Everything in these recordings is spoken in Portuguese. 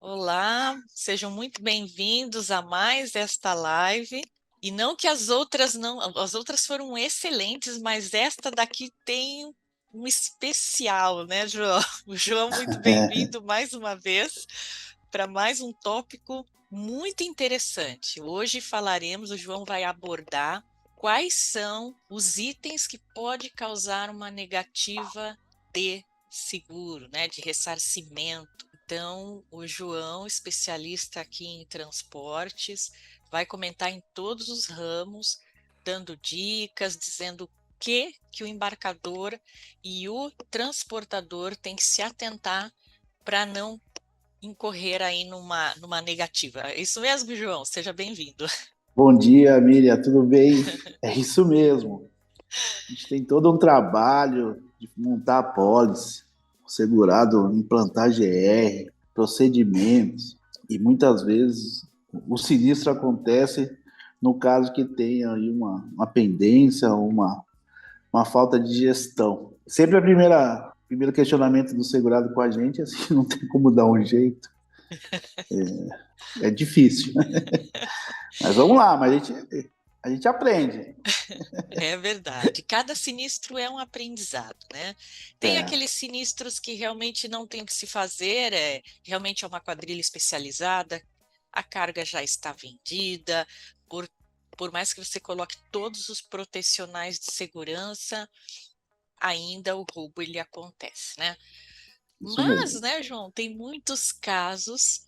Olá, sejam muito bem-vindos a mais esta live. E não que as outras não, as outras foram excelentes, mas esta daqui tem um especial, né, João? O João, muito bem-vindo mais uma vez para mais um tópico muito interessante. Hoje falaremos, o João vai abordar quais são os itens que pode causar uma negativa de seguro, né, de ressarcimento. Então, o João, especialista aqui em transportes, vai comentar em todos os ramos, dando dicas, dizendo que o embarcador e o transportador têm que se atentar para não incorrer aí numa negativa. É isso mesmo, João? Seja bem-vindo. Bom dia, Miriam, tudo bem? É isso mesmo. A gente tem todo um trabalho de montar a pólice, o segurado, implantar GR, procedimentos, e muitas vezes o sinistro acontece no caso que tenha aí uma pendência, uma falta de gestão. Sempre primeiro questionamento do segurado com a gente é assim, não tem como dar um jeito. É difícil, mas vamos lá, a gente aprende. É verdade. Cada sinistro é um aprendizado, né? Tem É, aqueles sinistros que realmente não tem o que se fazer, realmente é uma quadrilha especializada, a carga já está vendida, por, por mais que você coloque todos os protecionais de segurança, ainda o roubo ele acontece, né? isso Mas, mesmo. né, João, tem muitos casos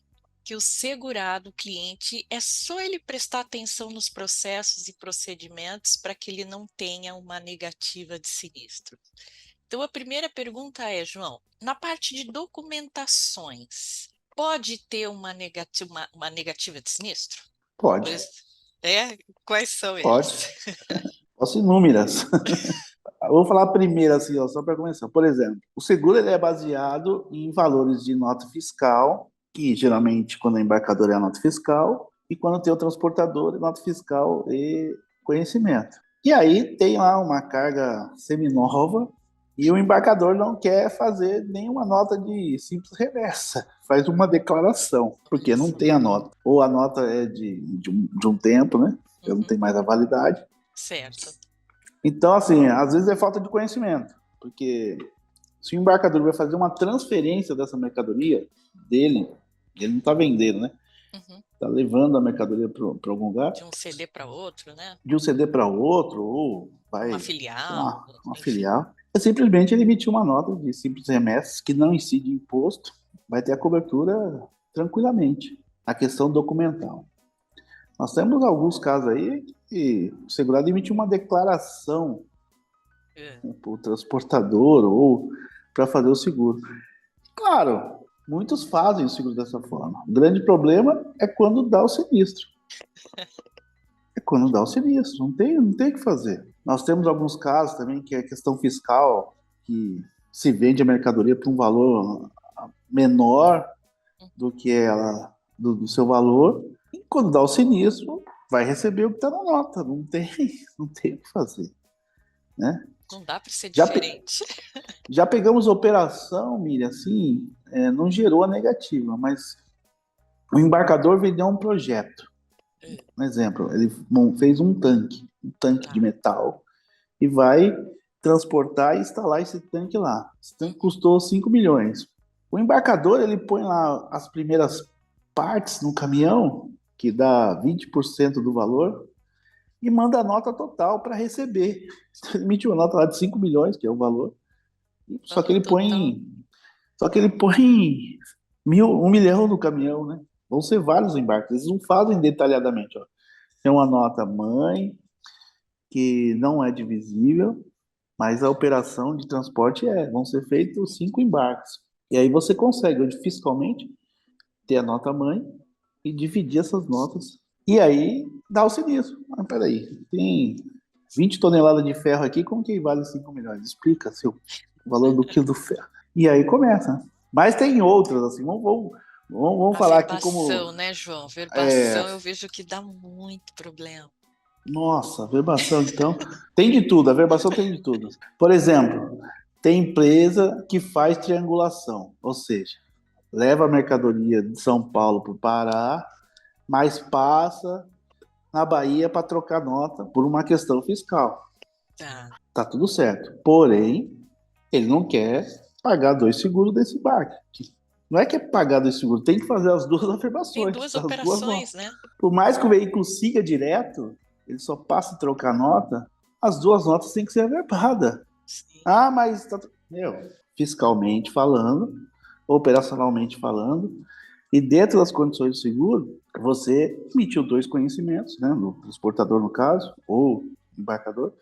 que o segurado, o cliente, é só ele prestar atenção nos processos e procedimentos para que ele não tenha uma negativa de sinistro. Então, a primeira pergunta é, João, na parte de documentações, pode ter uma negativa de sinistro? Pode, Pois é, quais são pode. eles? Posso inúmeras. Eu vou falar primeiro, assim, ó, só para começar. Por exemplo, o seguro ele é baseado em valores de nota fiscal, que geralmente quando é embarcador é a nota fiscal, e quando tem o transportador é nota fiscal e conhecimento. E aí tem lá uma carga seminova e o embarcador não quer fazer nenhuma nota de simples reversa. Faz uma declaração, porque não Isso. tem a nota. Ou a nota é de um tempo, né? Já não Uhum, tem mais a validade. certo. Então, assim, às vezes é falta de conhecimento, porque se o embarcador vai fazer uma transferência dessa mercadoria dele, ele não está vendendo, né? Uhum. Está levando a mercadoria para algum lugar, De um CD para outro, né? de um CD para outro, ou Uma vai filial, uma enfim. filial. É simplesmente ele emitir uma nota de simples remessas que não incide imposto, vai ter a cobertura tranquilamente. A questão documental. Nós temos alguns casos aí que o segurado emitiu uma declaração É. para o transportador ou para fazer o seguro. Claro, muitos fazem o seguro dessa forma. O grande problema é quando dá o sinistro. É quando dá o sinistro, não tem o que fazer. Nós temos alguns casos também que é questão fiscal, que se vende a mercadoria por um valor menor do que ela, do seu valor, e quando dá o sinistro, vai receber o que está na nota, não tem o que fazer, né? Não dá para ser Já, diferente. Já pegamos operação, Miriam, assim, não gerou a negativa, mas o embarcador vendeu um projeto. É, Um exemplo, ele fez um tanque de tá. metal, e vai transportar e instalar esse tanque lá. Esse tanque Uhum. custou 5 milhões. O embarcador, ele põe lá as primeiras partes no caminhão, que dá 20% do valor, e manda a nota total para receber. Ele emite uma nota lá de 5 milhões, que é o valor, só que Valor ele total. põe Só que ele põe 1 milhão no caminhão, né? Vão ser vários embarques. Eles não fazem detalhadamente, ó. Tem uma nota mãe, que não é divisível, mas a operação de transporte é. Vão ser feitos 5 embarques. E aí você consegue, hoje, fiscalmente, ter a nota mãe e dividir essas notas. E aí dá o sinistro. Ah, peraí, tem 20 toneladas de ferro aqui, como que vale 5 milhões? Explica seu, o valor do quilo do ferro. E aí começa. Mas tem outras, assim, vamos A falar aqui como. verbação, né, João? É, Verbação eu vejo que dá muito problema. nossa, a verbação, então. Tem de tudo, a verbação tem de tudo. Por exemplo, tem empresa que faz triangulação, ou seja, leva a mercadoria de São Paulo para o Pará, mas passa na Bahia para trocar nota por uma questão fiscal. Tá tudo certo. Porém, ele não quer pagar 2 seguros desse barco. Não é que é pagar 2 seguros, tem que fazer as duas Tem afirmações. duas As duas operações, né? Por mais que o veículo siga direto, ele só passa a trocar nota, as duas notas têm que ser averbadas. Ah, mas fiscalmente falando, operacionalmente falando, e dentro das condições do seguro, você emitiu 2 conhecimentos, né, no transportador no caso, ou embarcador,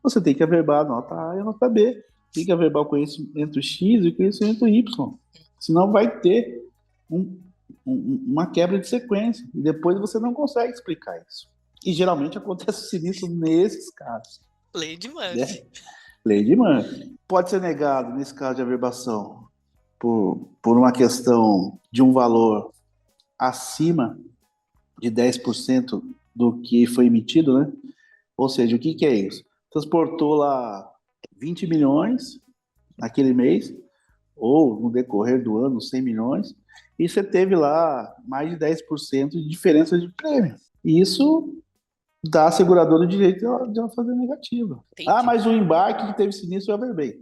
você tem que averbar a nota A e a nota B. Tem que averbar o conhecimento X e o conhecimento Y. Senão vai ter uma quebra de sequência. E depois você não consegue explicar isso. E geralmente acontece o sinistro nesses casos. Lei de Murphy. Né? Lei de Murphy. Pode ser negado, nesse caso de averbação, por uma questão de um valor acima de 10% do que foi emitido, né? Ou seja, o que é isso? Transportou lá 20 milhões naquele mês, ou no decorrer do ano, 100 milhões, e você teve lá mais de 10% de diferença de prêmio. E isso dá à seguradora o direito de ela fazer negativa. Entendi. Ah, mas o embarque que teve sinistro eu averbei.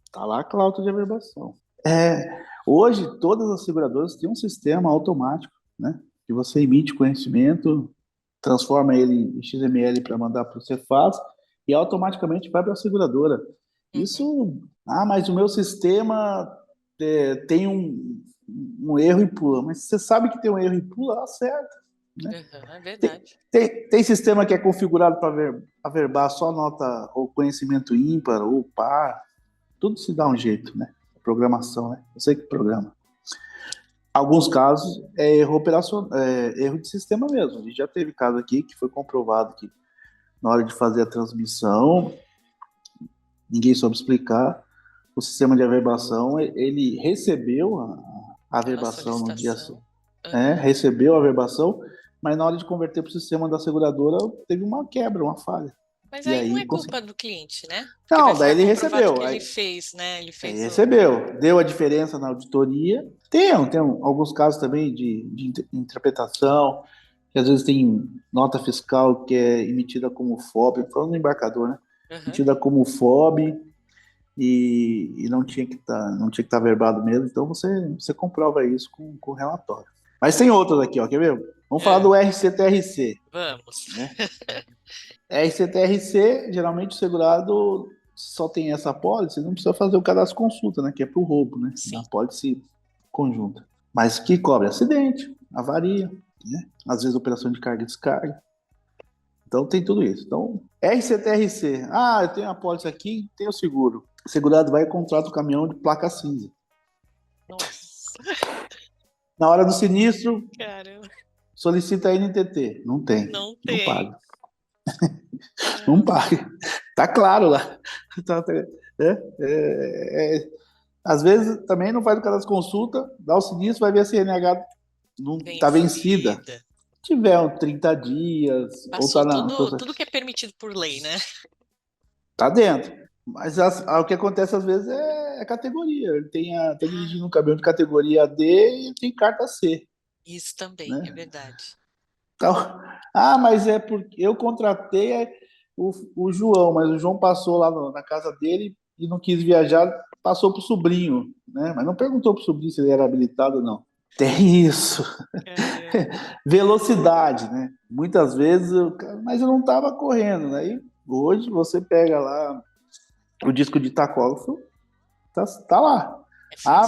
Está lá a cláusula de averbação. Hoje, todas as seguradoras têm um sistema automático, né? Que você emite conhecimento, transforma ele em XML para mandar para o Cefaz e automaticamente vai para a seguradora. Isso, mas o meu sistema tem um erro e pula. Mas você sabe que tem um erro e pula, acerta. Né? É verdade. Tem sistema que é configurado para averbar só nota ou conhecimento ímpar ou par. Tudo se dá um jeito, né? Programação, né? Eu sei que programa. Alguns casos é erro operacional, erro de sistema mesmo. A gente já teve caso aqui que foi comprovado que na hora de fazer a transmissão, ninguém soube explicar, o sistema de averbação, ele recebeu a averbação no dia assim. Recebeu a averbação, mas na hora de converter para o sistema da seguradora, teve uma quebra, uma falha. Mas aí não é culpa do cliente, né? Porque não, daí ele recebeu. Que ele fez, né? Ele fez recebeu, deu a diferença na auditoria. Tem alguns casos também de interpretação, que às vezes tem nota fiscal que é emitida como FOB, falando no embarcador, né? Emitida como FOB e não tinha que estar verbado mesmo. Então você comprova isso com o relatório. Mas tem outros aqui, ó, quer ver? Vamos falar do RCTRC. Vamos. Né? RCTRC, geralmente o segurado só tem essa apólice, não precisa fazer o cadastro consulta, né? Que é para o roubo, né? A apólice conjunta. Mas que cobre acidente, avaria, né? Às vezes operação de carga e descarga. Então tem tudo isso. Então, RCTRC. Eu tenho a apólice aqui, tenho o seguro. O segurado vai e contrata o caminhão de placa cinza. Nossa. Na hora do sinistro, caramba, solicita a NTT. Não tem. Não tem. Não paga. Não paga. Tá claro lá. Às vezes também não faz o cadastro consulta, dá o sinistro, vai ver a CNH não está vencida. Se tiver 30 dias, passou tudo que é permitido por lei, né? Tá dentro. Mas o que acontece às vezes é a categoria. Ele tá dirigindo um caminhão de categoria D e tem carta C. Isso também, né? É verdade. Então, mas é porque eu contratei o João, mas o João passou lá na casa dele e não quis viajar, passou pro sobrinho, né? Mas não perguntou pro sobrinho se ele era habilitado ou não. Tem isso. Velocidade, né? Muitas vezes, mas eu não estava correndo, né? E hoje você pega lá o disco de tacógrafo, tá lá.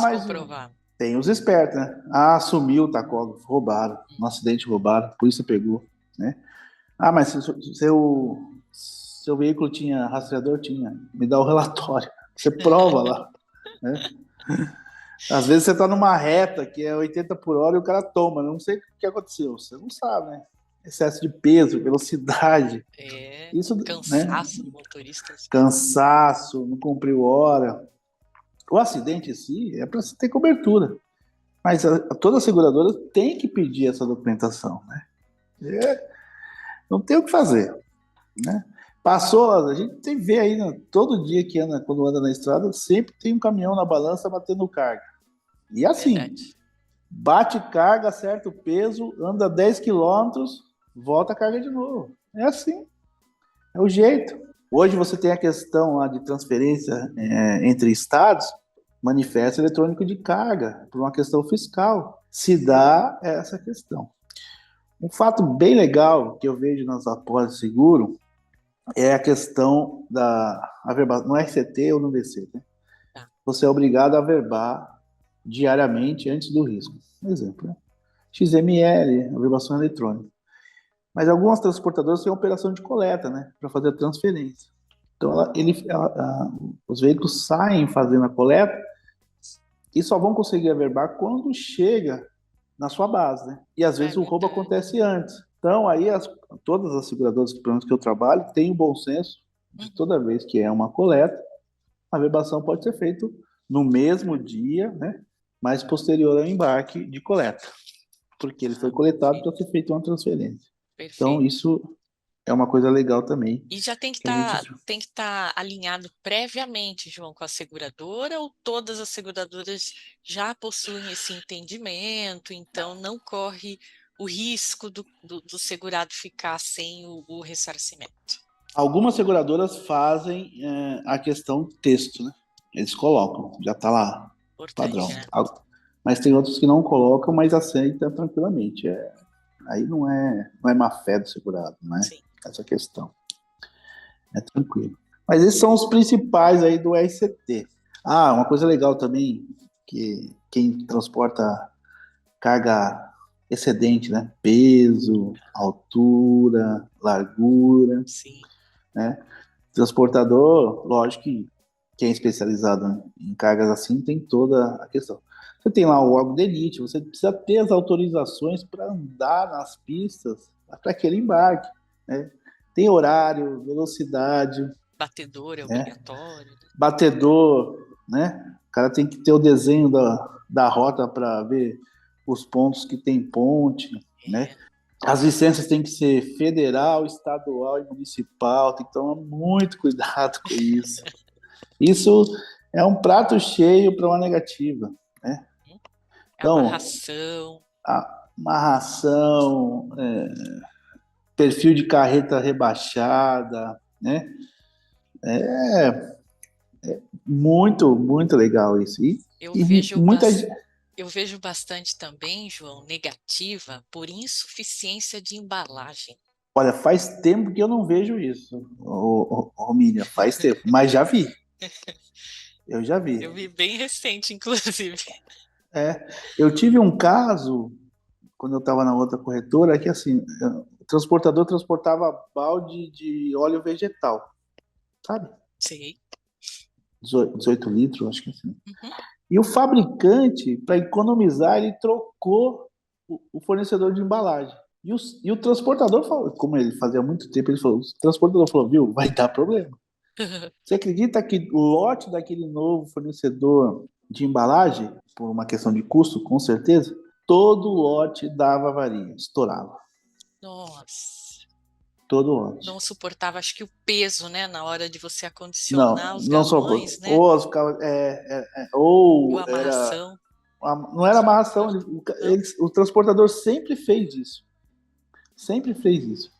Mas comprovar. Tem os espertos, né? Sumiu o tacógrafo, roubaram, no acidente roubaram, a polícia pegou, né? Mas se seu veículo tinha rastreador? Tinha. Me dá o relatório. Você prova lá, né? Às vezes você tá numa reta que é 80 por hora e o cara toma. Não sei o que aconteceu. Você não sabe, né? Excesso de peso, velocidade. Isso, cansaço do motorista. Cansaço, não cumpriu hora. O acidente em si é para você ter cobertura. Mas toda seguradora tem que pedir essa documentação, né? Não tem o que fazer, né? Passou, a gente vê aí, né, todo dia que quando anda na estrada, sempre tem um caminhão na balança batendo carga. E assim, bate carga, acerta o peso, anda 10 quilômetros, volta a carga de novo. É assim, é o jeito. Hoje você tem a questão lá de transferência entre estados, manifesto eletrônico de carga, por uma questão fiscal. Se dá essa questão. Um fato bem legal que eu vejo nas apólices de seguro é a questão da no RCT ou no DC. Né? Tá. Você é obrigado a averbar diariamente antes do risco. Um exemplo, né? XML, averbação eletrônica. Mas algumas transportadoras têm operação de coleta, né, para fazer a transferência. Então, os veículos saem fazendo a coleta e só vão conseguir averbar quando chega na sua base, né? E às vezes o roubo Verdade. acontece antes. Então, aí todas as seguradoras, pelo menos que eu trabalho, têm o bom senso de toda vez que é uma coleta, a averbação pode ser feita no mesmo dia, né? Mas posterior ao embarque de coleta, porque ele foi coletado para ser feita uma transferência. Então, Perfeito. isso é uma coisa legal também E já que a gente tem que estar alinhado previamente, João, com a seguradora, ou todas as seguradoras já possuem esse entendimento, então não corre o risco do segurado ficar sem o ressarcimento. algumas seguradoras fazem a questão texto, né? Eles colocam, já está lá, Importante, padrão. né? Mas tem outros que não colocam, mas aceitam tranquilamente. Aí não é má fé do segurado, não é Sim. essa questão. É tranquilo. Mas esses são os principais aí do RCT. Ah, uma coisa legal também, que quem transporta carga excedente, né? Peso, altura, largura, Sim. né? Transportador, lógico que quem é especializado em cargas assim tem toda a questão. Você tem lá o órgão de elite, você precisa ter as autorizações para andar nas pistas para aquele embarque, né? Tem horário, velocidade, Batedor é né? obrigatório, né? Batedor, né? O cara tem que ter o desenho da rota para ver os pontos que tem ponte, né? É. As licenças têm que ser federal, estadual e municipal, tem que tomar muito cuidado com isso. Isso é um prato cheio para uma negativa, né? É Então, amarração. a amarração, perfil de carreta rebaixada, né? É muito, muito legal isso. Eu E vejo muita, eu vejo bastante também, João, negativa por insuficiência de embalagem. olha, faz tempo que eu não vejo isso, Romília, faz tempo, mas já vi, eu já vi. Eu vi bem recente, inclusive. É, eu tive um caso quando eu estava na outra corretora que assim, o transportador transportava balde de óleo vegetal, sabe? Sei. 18 litros, acho que é assim. Uhum. E o fabricante, para economizar, ele trocou o fornecedor de embalagem. E o transportador falou, como ele fazia muito tempo, ele falou, o transportador falou, viu, vai dar problema. Você acredita que o lote daquele novo fornecedor de embalagem, por uma questão de custo, com certeza, todo lote dava avaria, estourava. Nossa, Todo lote. não suportava, acho que o peso, né, na hora de você acondicionar Não, os não só galões, né, ou ou a era, amarração. não era amarração, Não? o transportador sempre fez isso, sempre fez isso.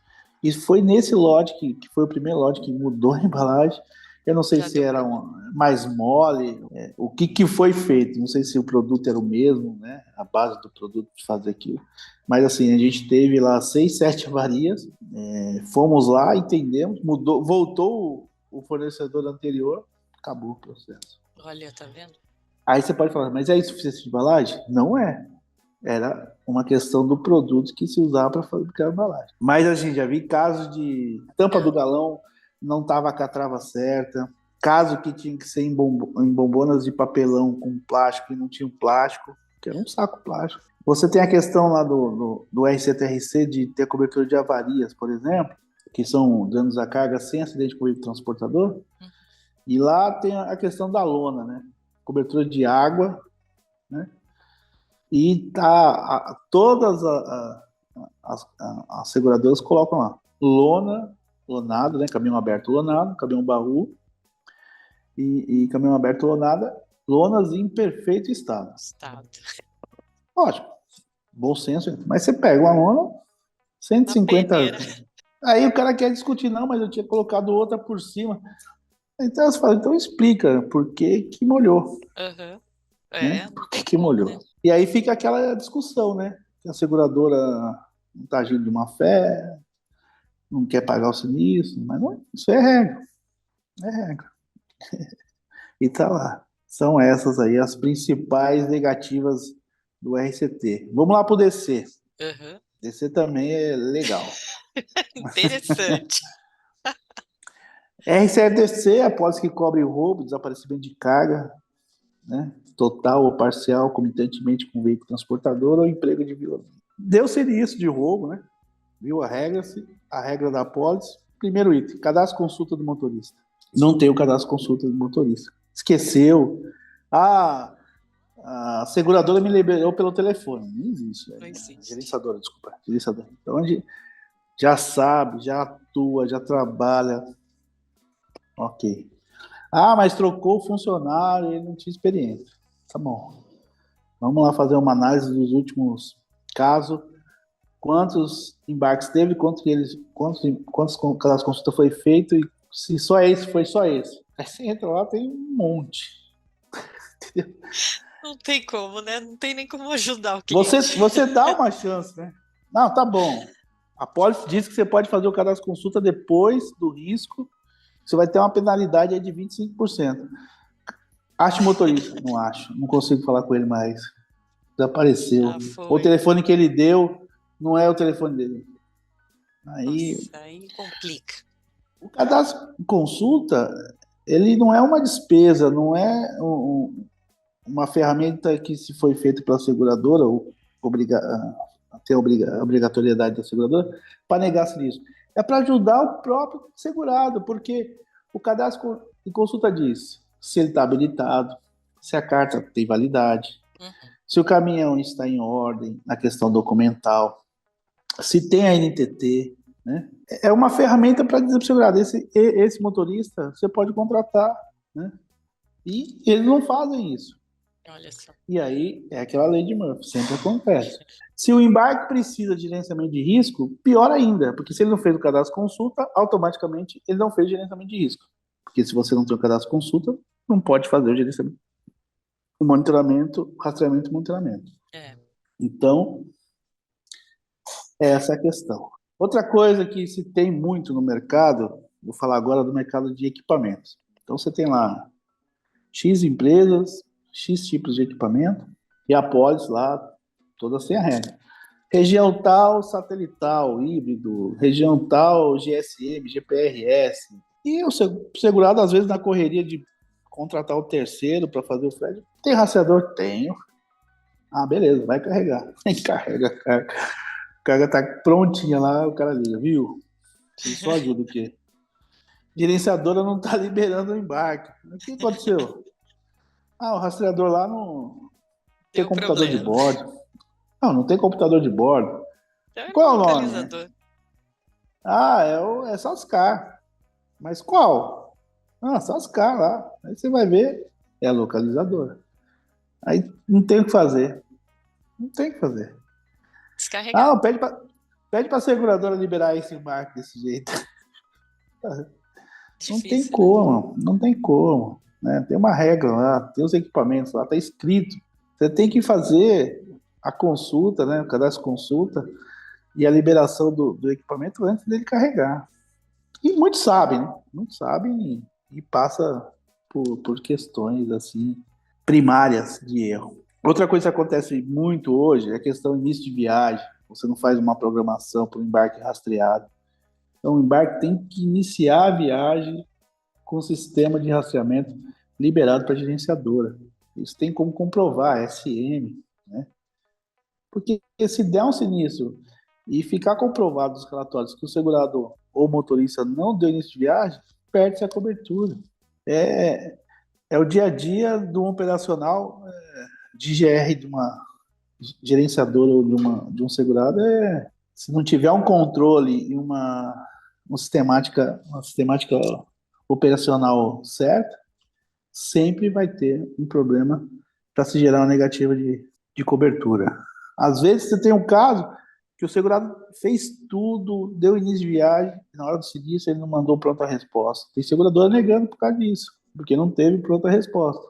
E foi nesse lote que foi o primeiro lote que mudou a embalagem. Eu não sei Já se deu era problema. mais mole, o que foi feito. Não sei se o produto era o mesmo, né? A base do produto de fazer aquilo. Mas assim, a gente teve lá 6, 7 avarias. Fomos lá, entendemos, mudou, voltou o fornecedor anterior, acabou o processo. Olha, tá vendo? Aí você pode falar, mas é insuficiência de embalagem? Não é. Era uma questão do produto que se usava para fabricar a embalagem. Mas a gente já vi casos de tampa do galão não estava com a trava certa, caso que tinha que ser em bombonas de papelão com plástico e não tinha um plástico, que era um saco plástico. Você tem a questão lá do RCTRC de ter cobertura de avarias, por exemplo, que são danos à carga sem acidente com o veículo transportador, Hum. e lá tem a questão da lona, né? Cobertura de água, né? E todas as seguradoras colocam lá lona, lonado, né? Caminhão aberto lonado, caminhão baú e caminhão aberto lonada, lonas em perfeito estado. Estado. Lógico, bom senso, mas você pega uma lona, A 150. peneira. Aí o cara quer discutir, não, mas eu tinha colocado outra por cima. Então você fala, então explica por que que molhou, Aham. né? É, não Por tem que que como, né? molhou? E aí fica aquela discussão, né? Que a seguradora não está agindo de má fé, não quer pagar o sinistro, mas não, isso é regra, é regra. E tá lá. São essas aí as principais negativas do RCT. Vamos lá pro DC. Aham. DC também é legal. Interessante. RCDC é a apólice que cobre roubo, desaparecimento de carga, né? Total ou parcial, comitantemente com veículo transportador ou emprego de violência. Deu serviço de roubo, né? Viu a regra da apólice. Primeiro item, cadastro consulta do motorista. Não tem o cadastro consulta do motorista. Esqueceu. Ah, a seguradora me liberou pelo telefone. Não existe. Não existe. Gerenciadora, desculpa. Gerenciadora. Então, onde já sabe, já atua, já trabalha. Ok. Ah, mas trocou o funcionário, ele não tinha experiência. Tá bom. Vamos lá fazer uma análise dos últimos casos. Quantos embarques teve, quantas consultas foi feito e se só esse foi só esse. Aí você entra lá, tem um monte. Não tem como, né? Não tem nem como ajudar o Você, cliente. você dá uma chance, né? Não, tá bom. A Policy diz que você pode fazer o cadastro consulta depois do risco. Você vai ter uma penalidade aí de 25%. Acho motorista? Não acho. Não consigo falar com ele mais. Desapareceu. Já O foi. telefone que ele deu não é o telefone dele. Aí, Nossa, aí complica. o cadastro consulta, ele não é uma despesa, não é uma ferramenta que se foi feita pela seguradora, ou obriga, tem a obrigatoriedade da seguradora, para negar serviço. É para ajudar o próprio segurado, porque o cadastro de consulta diz se ele está habilitado, se a carta tem validade, Uhum. se o caminhão está em ordem na questão documental, se tem a NTT, né? É uma ferramenta para dizer para o segurado, esse motorista você pode contratar, né? E eles não fazem isso. Olha só. E aí é aquela lei de Murphy, sempre acontece. Se o embarque precisa de gerenciamento de risco, pior ainda, porque se ele não fez o cadastro consulta, automaticamente ele não fez gerenciamento de risco. Porque se você não tem o cadastro consulta, não pode fazer o gerenciamento, o monitoramento, rastreamento e monitoramento. É. Então, essa é a questão. Outra coisa que se tem muito no mercado, vou falar agora do mercado de equipamentos. Então você tem lá X empresas, X tipos de equipamento, e a Polis lá, toda sem a regra. Região tal, satelital, híbrido, região tal, GSM, GPRS. E o segurado, às vezes, na correria de contratar o terceiro para fazer o frete. Tem rastreador? Tenho. Ah, beleza, vai carregar. Carrega, carga. A carga tá prontinha lá, o cara liga, viu? Ele só ajuda o quê? Gerenciadora não tá liberando o embarque. O que aconteceu? Ah, o rastreador lá não tem Deu computador de problema. bordo. Não, não tem computador de bordo. Então é Qual é o nome? localizador. Ah, é Sascar. Mas qual? Ah, Sascar lá. Aí você vai ver, é a localizadora. Aí não tem o que fazer. Não tem o que fazer. Descarregar. Ah, pede pra seguradora liberar esse embarque desse jeito. Não tem Difícil, né? como, não tem como. Né? Tem uma regra lá, tem os equipamentos lá, tá escrito. Você tem que fazer a consulta, né? O cadastro consulta e a liberação do equipamento antes dele carregar. E muitos sabem, né? Muitos sabem e passa por questões assim primárias de erro. Outra coisa que acontece muito hoje é a questão do início de viagem. Você não faz uma programação para o embarque rastreado. Então, o embarque tem que iniciar a viagem com o sistema de rastreamento liberado para a gerenciadora. Isso tem como comprovar, SM, né? Porque se der um sinistro e ficar comprovado nos relatórios que o segurador ou motorista não deu início de viagem, perde-se a cobertura. É, é o dia a dia do operacional de GR de uma gerenciadora ou de um segurado. Se não tiver um controle e uma sistemática operacional certa, sempre vai ter um problema para se gerar uma negativa de cobertura. Às vezes você tem um caso que o segurado fez tudo, deu início de viagem, na hora do sinistro ele não mandou pronta resposta. Tem seguradora negando por causa disso, porque não teve pronta resposta.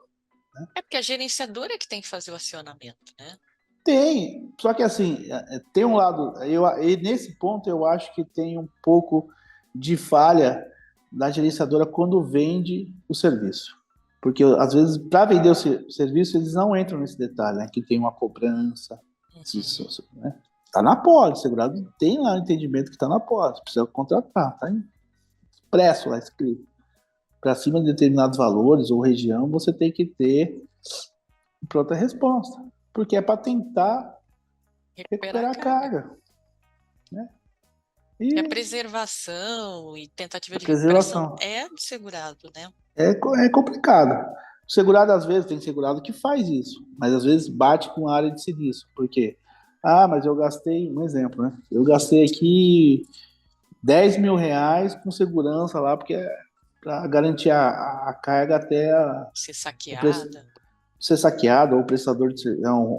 É porque a gerenciadora é que tem que fazer o acionamento, né? Tem, só que assim, tem um lado, e nesse ponto eu acho que tem um pouco de falha da gerenciadora quando vende o serviço. Porque às vezes, para vender o serviço, eles não entram nesse detalhe, né? Que tem uma cobrança, né? Tá na pólice, segurado tem lá o entendimento que está na pólice, precisa contratar, tá expresso lá escrito. Para cima de determinados valores ou região, você tem que ter pronta resposta, porque é para tentar recuperar a carga. Né? E a E preservação e tentativa a de recuperação preservação é do segurado, né? é complicado. O segurado, às vezes, tem segurado que faz isso, mas às vezes bate com a área de sinistro. Por quê? Ah, mas eu gastei, um exemplo, né? Eu gastei aqui R$ 10.000 com segurança lá, porque é para garantir a carga até Ser o saqueada. ser saqueado, ou prestador de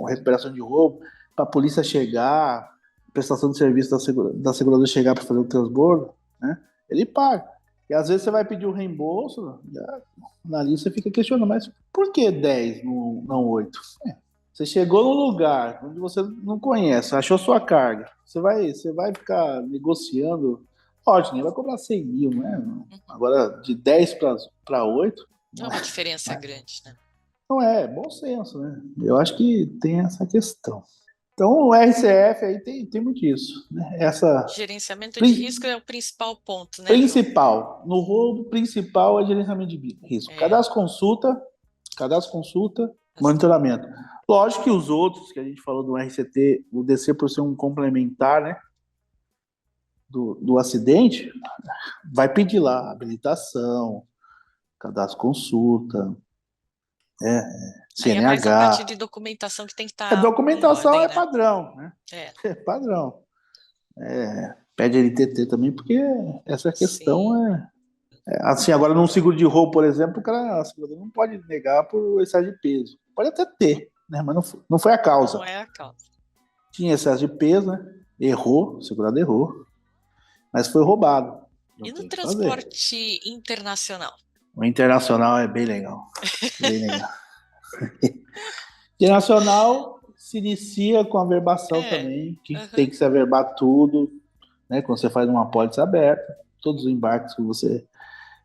recuperação de roubo, para a polícia chegar, prestação de serviço da seguradora chegar para fazer o transbordo, né? Ele paga. E às vezes você vai pedir o reembolso, na lista fica questionando, mas por que 10, não 8? Você chegou num lugar onde você não conhece, achou sua carga, você vai ficar negociando, ótimo, ele vai cobrar 100 mil, né? Agora, de 10 para 8, Não é uma diferença grande, né? não é bom senso, né? Eu acho que tem essa questão. Então, o RCF aí tem muito isso, né? Essa Gerenciamento de risco é o principal ponto, né, João? principal, no roubo principal é gerenciamento de risco. É, Cadastro consulta, monitoramento. Lógico que os outros que a gente falou do RCT, o DC por ser um complementar, né, do acidente, vai pedir lá habilitação, cadastro consulta, aí é mais a parte CNH. de documentação que tem que A estar em documentação ordem, é né? padrão, né? É, É padrão. Pede LTT também, porque essa questão sim, assim, agora num seguro de roubo, por exemplo, a seguradora não pode negar por excesso de peso. Pode até ter, né? Mas não foi a não causa. é a causa. Tinha excesso de peso, né? Errou, o segurado errou, mas foi roubado. Não E no tem o que fazer. transporte internacional? O internacional é bem legal. Bem legal. Internacional se inicia com a verbação É, também, que tem aham, que se averbar tudo, né? Quando você faz uma pólice aberta, todos os embarques que você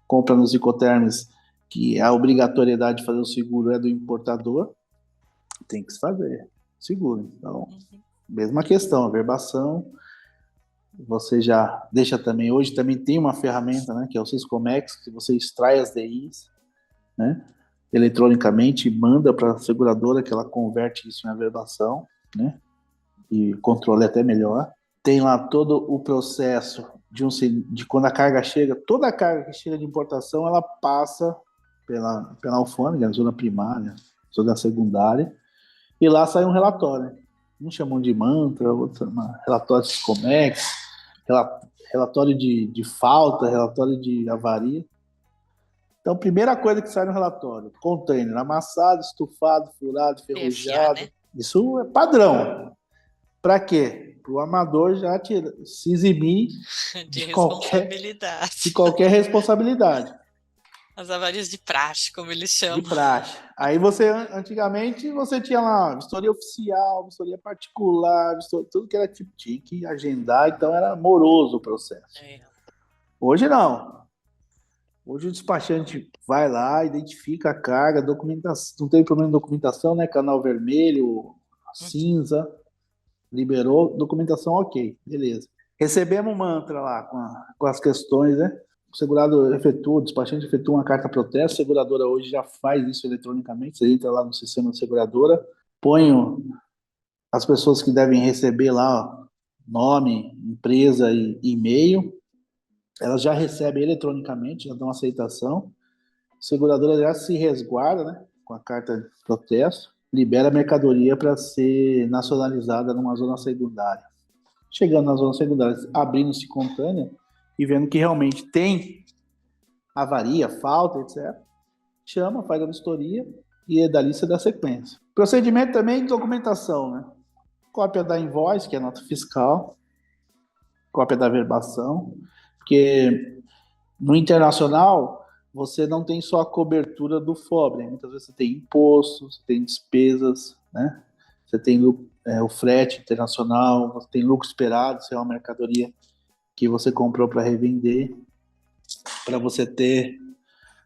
compra nos Incoterms, que a obrigatoriedade de fazer o seguro é do importador, tem que se fazer seguro. Então, mesma questão, a verbação, você já deixa também, hoje também tem uma ferramenta, né, que é o Syscomex, que você extrai as DIs, né, eletronicamente, manda para a seguradora, que ela converte isso em averbação, né, e controle até melhor. Tem lá todo o processo de quando a carga chega, toda a carga que chega de importação, ela passa pela alfândega, zona primária, zona secundária, e lá sai um relatório. Uns chamam de mantra, outros chamam relatório de Comex, relatório de falta, relatório de avaria. Então, primeira coisa que sai no relatório: container amassado, estufado, furado, PFA, ferrujado. né? Isso é padrão. Para quê? Para o amador já se eximir De de responsabilidade. qualquer responsabilidade. As avarias de praxe, como eles De chamam. praxe. Aí você, antigamente, você tinha lá vistoria oficial, vistoria particular, tudo que era tipo, tinha que agendar, então era moroso o processo. É. Hoje não. Hoje o despachante vai lá, identifica a carga, documentação, não tem problema de documentação, né? Canal vermelho, cinza, liberou, documentação ok, beleza. Recebemos um mantra lá com as questões, né? O segurado efetua, o despachante efetua uma carta protesto, a seguradora hoje já faz isso eletronicamente, você entra lá no sistema da seguradora, põe as pessoas que devem receber lá, nome, empresa e e-mail, elas já recebem eletronicamente, já dão aceitação, a seguradora já se resguarda, né, com a carta de protesto, libera a mercadoria para ser nacionalizada numa zona secundária. Chegando na zona secundária, abrindo-se container e vendo que realmente tem avaria, falta, etc. Chama, faz a vistoria e dali você dá sequência. Procedimento também de documentação, né? Cópia da invoice, que é a nota fiscal, cópia da verbação, porque no internacional você não tem só a cobertura do FOB, né? Muitas vezes você tem impostos, você tem despesas, né? Você tem o frete internacional, você tem lucro esperado, se é uma mercadoria que você comprou para revender, para você ter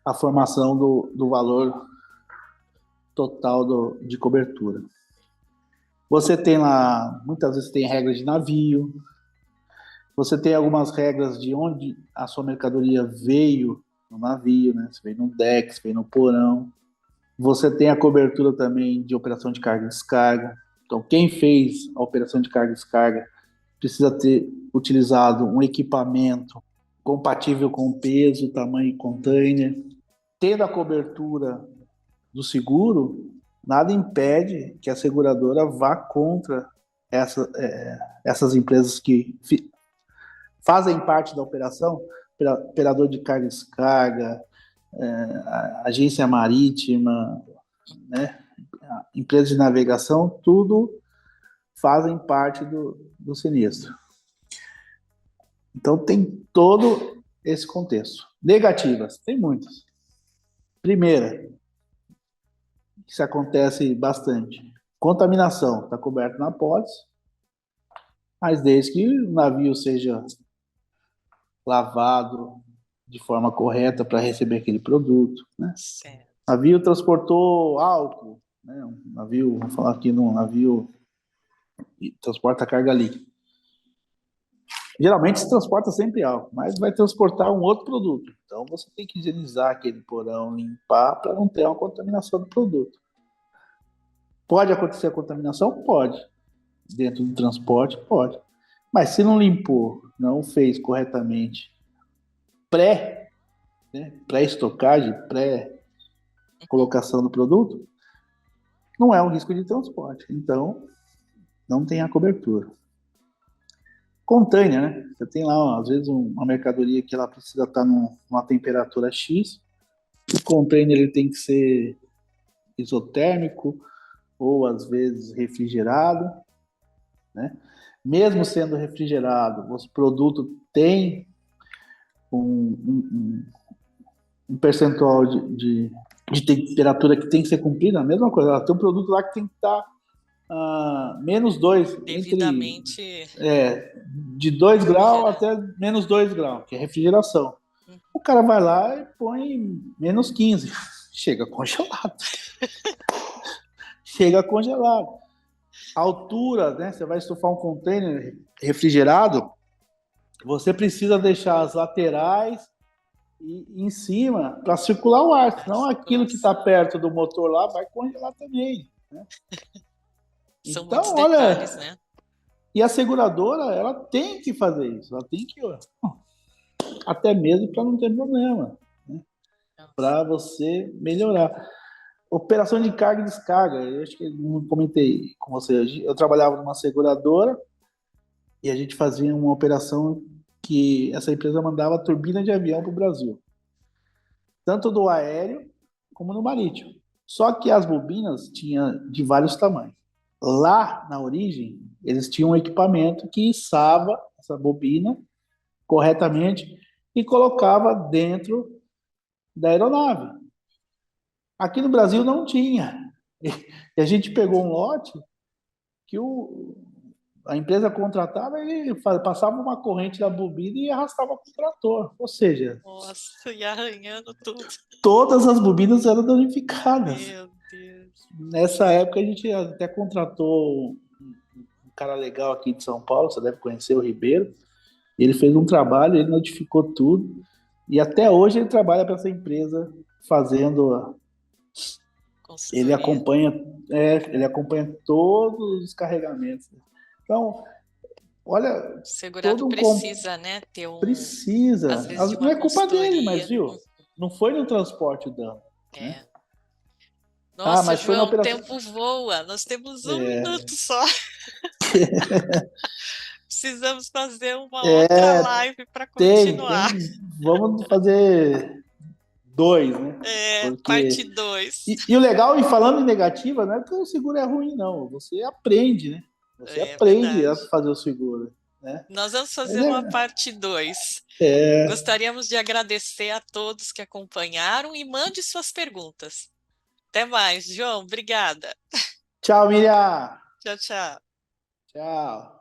a formação do valor total de cobertura. Você tem lá, muitas vezes tem regras de navio, você tem algumas regras de onde a sua mercadoria veio no navio, né? Se veio no deck, se veio no porão. Você tem a cobertura também de operação de carga e descarga. Então, quem fez a operação de carga e descarga precisa ter utilizado um equipamento compatível com o peso, tamanho e container. Tendo a cobertura do seguro, nada impede que a seguradora vá contra essas empresas que fazem parte da operação, operador de carga e descarga, agência marítima, né, empresas de navegação, tudo fazem parte do sinistro. Então tem todo esse contexto. Negativas, tem muitas. Primeira, isso acontece bastante. Contaminação, está coberto na apólice, mas desde que o navio seja lavado de forma correta para receber aquele produto, né? Certo. Navio transportou álcool, né? Um navio, vamos falar aqui num navio que transporta carga líquida. Geralmente se transporta sempre álcool, mas vai transportar um outro produto. Então você tem que higienizar aquele porão, limpar para não ter uma contaminação do produto. Pode acontecer a contaminação? Pode. Dentro do transporte? Pode. Mas se não limpou, não fez corretamente pré-estocagem, pré-colocação do produto, não é um risco de transporte. Então, não tem a cobertura. Container, né? Você tem lá, às vezes, uma mercadoria que ela precisa estar numa temperatura X. O container ele tem que ser isotérmico ou, às vezes, refrigerado, né? Mesmo sendo refrigerado, os produtos têm um percentual de temperatura que tem que ser cumprida, a mesma coisa. Ela tem um produto lá que tem que estar -2, Devidamente de 2 graus até -2 graus, que é refrigeração. O cara vai lá e põe -15, chega congelado. Chega congelado. A altura, né? Você vai estufar um container refrigerado, você precisa deixar as laterais e em cima para circular o ar, senão aquilo que está perto do motor lá vai congelar também, né? São então, muitos detalhes, né? E a seguradora, ela tem que fazer isso, ela tem que, até mesmo para não ter problema, né? Para você melhorar. Operação de carga e descarga, eu acho que não comentei com você, eu trabalhava numa seguradora e a gente fazia uma operação que essa empresa mandava turbina de avião para o Brasil, tanto do aéreo como no marítimo. Só que as bobinas tinham de vários tamanhos. Lá, na origem, eles tinham um equipamento que içava essa bobina corretamente e colocava dentro da aeronave. Aqui no Brasil não tinha. E a gente pegou um lote que a empresa contratava e passava uma corrente da bobina e arrastava para o trator. Ou seja, nossa, e arranhando tudo. Todas as bobinas eram danificadas. Meu Deus. Nessa época a gente até contratou um cara legal aqui de São Paulo, você deve conhecer, o Ribeiro. Ele fez um trabalho, ele notificou tudo e até hoje ele trabalha para essa empresa fazendo. Ele acompanha todos os carregamentos. Então, olha, o segurado precisa, né, ter precisa. às vezes, não é culpa dele, mas viu? Não foi no transporte o dano. Né? Nossa, mas João, foi operação... o tempo voa. Nós temos um minuto só. Precisamos fazer uma outra live para continuar. Vamos fazer 2, né? Parte Porque 2. e o legal, e falando em negativa, não é que o seguro é ruim, não. Você aprende, né? Você É aprende a verdade. fazer o seguro, né? Nós vamos Mas fazer uma parte 2. é. Gostaríamos de agradecer a todos que acompanharam e mande suas perguntas. Até mais, João. Obrigada. Tchau, Miriam. Tchau, tchau. Tchau.